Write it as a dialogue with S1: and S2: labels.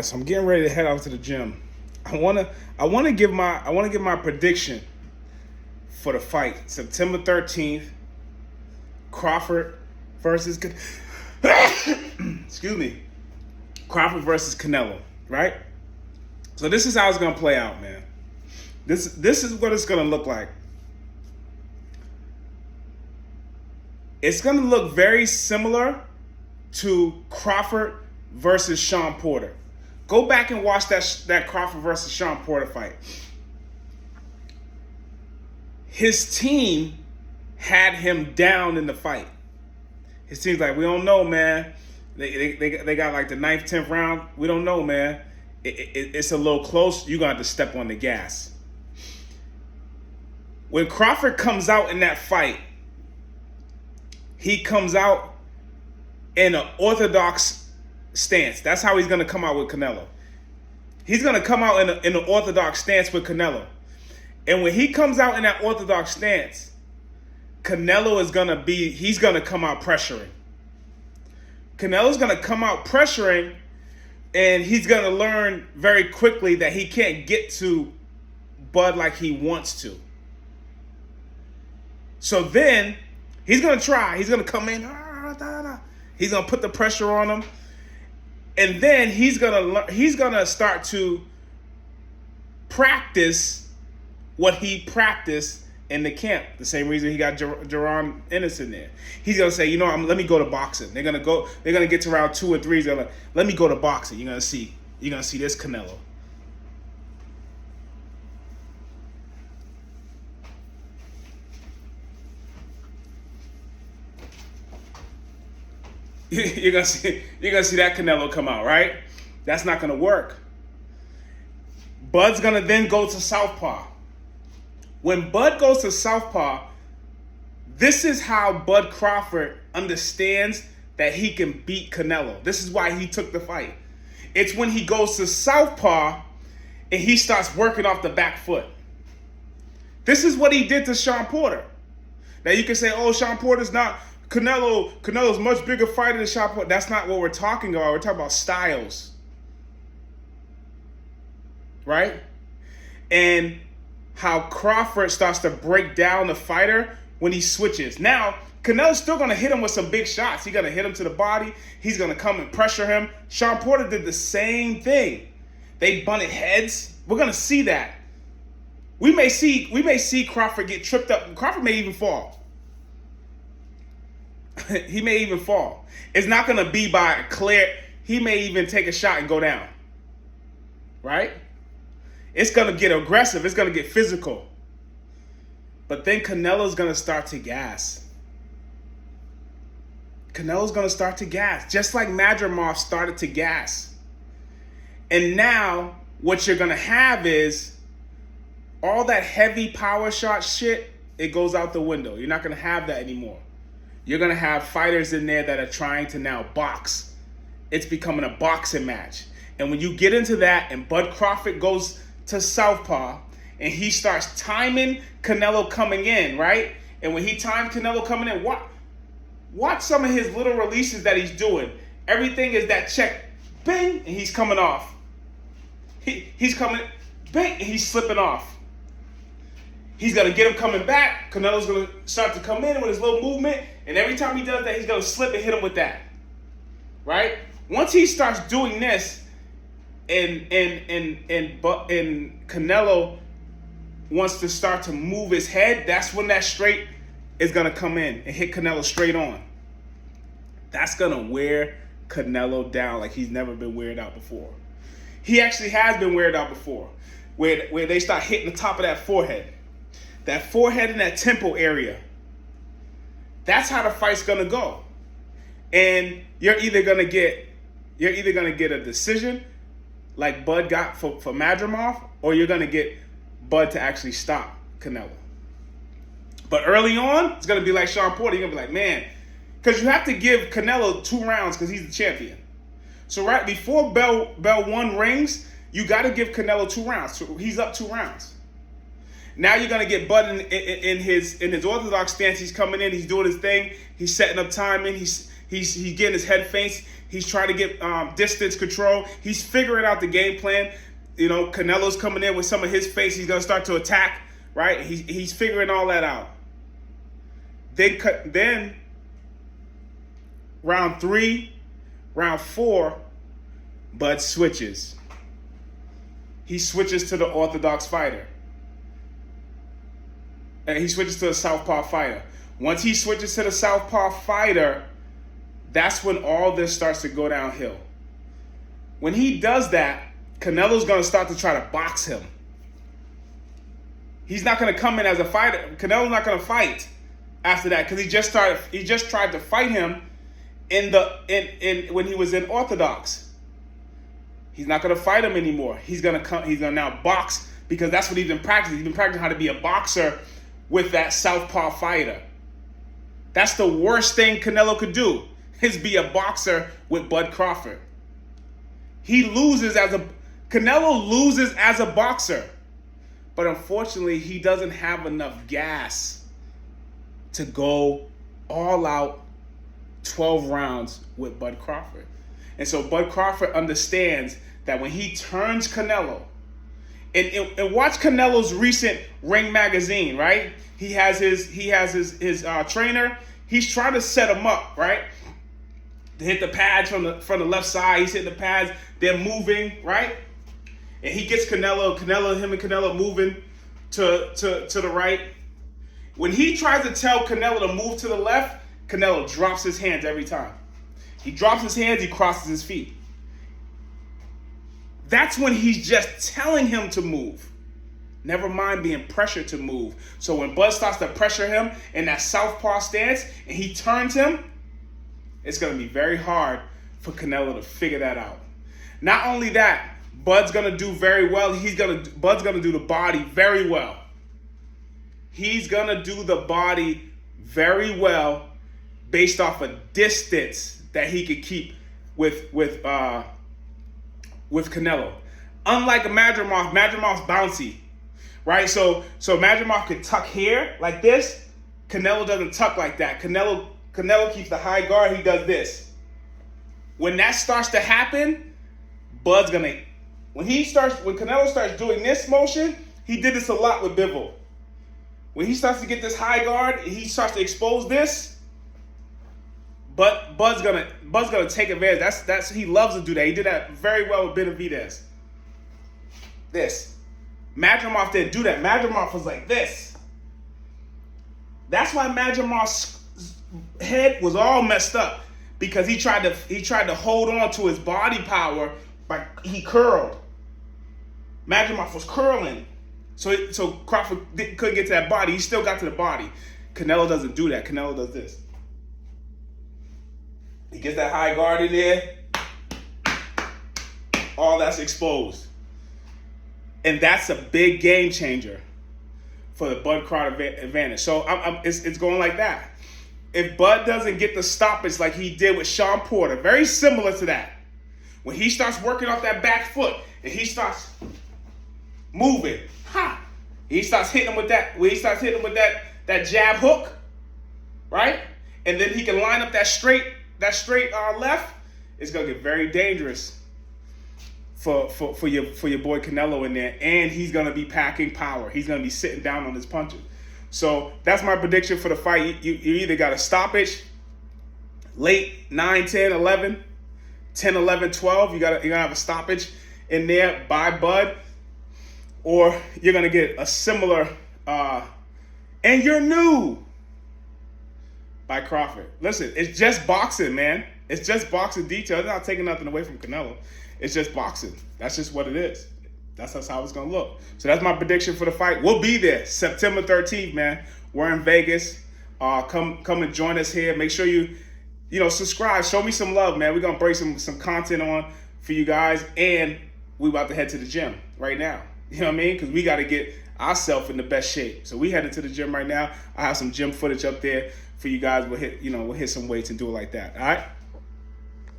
S1: So I'm getting ready to head out to the gym. I wanna give my prediction for the fight. September 13th, Crawford versus excuse me. Crawford versus Canelo, right? So this is how it's gonna play out, man. This is what it's gonna look like. It's gonna look very similar to Crawford versus Sean Porter. Go back and watch that Crawford versus Sean Porter fight. His team had him down in the fight. His team's like, we don't know, man. They got like the 9th, 10th round. We don't know, man. It's a little close. You're going to have to step on the gas. When Crawford comes out in that fight, he comes out in an orthodox stance. That's how he's going to come out with Canelo. He's going to come out in an orthodox stance with Canelo. And when he comes out in that orthodox stance, Canelo is going to he's going to come out pressuring. Canelo's going to come out pressuring, and he's going to learn very quickly that he can't get to Bud like he wants to. So then he's going to try. He's going to come in. He's going to put the pressure on him. And then he's gonna start to practice what he practiced in the camp. The same reason he got Jaron Ennis in there. He's gonna say, let me go to boxing. They're gonna get to round 2 and 3. They're like, let me go to boxing. You're gonna see this Canelo. You're gonna see that Canelo come out, right? That's not gonna work. Bud's gonna then go to southpaw. When Bud goes to southpaw, this is how Bud Crawford understands that he can beat Canelo. This is why he took the fight. It's when he goes to southpaw and he starts working off the back foot. This is what he did to Sean Porter. Now you can say, oh, Sean Porter's not... Canelo's much bigger fighter than Sean Porter. That's not what we're talking about. We're talking about styles. Right? And how Crawford starts to break down the fighter when he switches. Now, Canelo's still going to hit him with some big shots. He's going to hit him to the body. He's going to come and pressure him. Sean Porter did the same thing. They bunted heads. We're going to see that. We may see Crawford get tripped up. Crawford may even fall. He may even fall. It's not going to be by clear. He may even take a shot and go down. Right? It's going to get aggressive. It's going to get physical. But then Canelo's going to start to gas. Canelo's going to start to gas. Just like Madrimov started to gas. And now what you're going to have is all that heavy power shot shit, it goes out the window. You're not going to have that anymore. You're going to have fighters in there that are trying to now box. It's becoming a boxing match. And when you get into that and Bud Crawford goes to southpaw and he starts timing Canelo coming in, right? And when he times Canelo coming in, watch some of his little releases that he's doing. Everything is that check, bang, and he's coming off. He's coming, bang, and he's slipping off. He's going to get him coming back. Canelo's going to start to come in with his little movement. And every time he does that, he's going to slip and hit him with that. Right? Once he starts doing this, and Canelo wants to start to move his head, that's when that straight is going to come in and hit Canelo straight on. That's going to wear Canelo down like he's never been weared out before. He actually has been weared out before, where they start hitting the top of that forehead. That forehead and that temple area. That's how the fight's gonna go. And you're either gonna get a decision like Bud got for Madrimov, or you're gonna get Bud to actually stop Canelo. But early on, it's gonna be like Sean Porter. You're gonna be like, man, because you have to give Canelo 2 rounds because he's the champion. So right before bell 1 rings, you got to give Canelo 2 rounds. So he's up 2 rounds. Now you're going to get Bud in his orthodox stance. He's coming in. He's doing his thing. He's setting up timing. He's getting his head feints. He's trying to get distance control. He's figuring out the game plan. You know, Canelo's coming in with some of his feints. He's going to start to attack, right? He's figuring all that out. Then round 3, round 4, Bud switches. He switches to the orthodox fighter. And he switches to the southpaw fighter. Once he switches to the southpaw fighter, that's when all this starts to go downhill. When he does that, Canelo's going to start to try to box him. He's not going to come in as a fighter. Canelo's not going to fight after that because he just tried to fight him when he was in orthodox. He's not going to fight him anymore. He's going to now box because that's what he's been practicing. He's been practicing how to be a boxer with that southpaw fighter. That's the worst thing Canelo could do, is be a boxer with Bud Crawford. Canelo loses as a boxer, but unfortunately he doesn't have enough gas to go all out 12 rounds with Bud Crawford. And so Bud Crawford understands that when he turns Canelo, and watch Canelo's recent Ring magazine, right? He has his trainer. He's trying to set him up, right? To hit the pads from the left side. He's hitting the pads. They're moving, right? And he gets him and Canelo moving to the right. When he tries to tell Canelo to move to the left, Canelo drops his hands every time. He drops his hands, he crosses his feet. That's when he's just telling him to move. Never mind being pressured to move. So when Bud starts to pressure him in that southpaw stance and he turns him, it's going to be very hard for Canelo to figure that out. Not only that, Bud's going to do very well. Bud's going to do the body very well. He's going to do the body very well based off a distance that he could keep with Canelo. Unlike a Madrimov bouncy, right? So Madrimov could tuck here like this. Canelo doesn't tuck like that. Canelo keeps the high guard. He does this. When that starts to happen, when Canelo starts doing this motion, he did this a lot with Bivol. When he starts to get this high guard, he starts to expose this. But Bud's gonna take advantage. He loves to do that. He did that very well with Benavidez. This. Madrimov didn't do that. Madrimov was like this. That's why Madrimov's head was all messed up, because he tried to hold on to his body power, but he curled. Madrimov was curling, so Crawford couldn't get to that body. He still got to the body. Canelo doesn't do that. Canelo does this. He gets that high guard in there. All that's exposed. And that's a big game changer for the Bud Crawford advantage. So it's going like that. If Bud doesn't get the stoppage like he did with Sean Porter, very similar to that, when he starts working off that back foot and he starts moving, he starts hitting him with that. When he starts hitting him with that jab hook, right? And then he can line up that straight left. It's gonna get very dangerous for your boy Canelo in there, and he's gonna be packing power. He's gonna be sitting down on his punches. So that's my prediction for the fight. You either got a stoppage late 9, 10, 11, 10, 11, 12. You're gonna have a stoppage in there by Bud, or you're gonna get a similar and you're new by Crawford. Listen, it's just boxing, man. It's just boxing detail. It's not taking nothing away from Canelo. It's just boxing. That's just what it is. That's how it's going to look. So that's my prediction for the fight. We'll be there September 13th, man. We're in Vegas. Come and join us here. Make sure you subscribe. Show me some love, man. We're going to bring some content on for you guys. And we about to head to the gym right now. You know what I mean? Because we got to get ourselves in the best shape. So we headed to the gym right now. I have some gym footage up there for you guys. We'll hit some weights and do it like that. All right?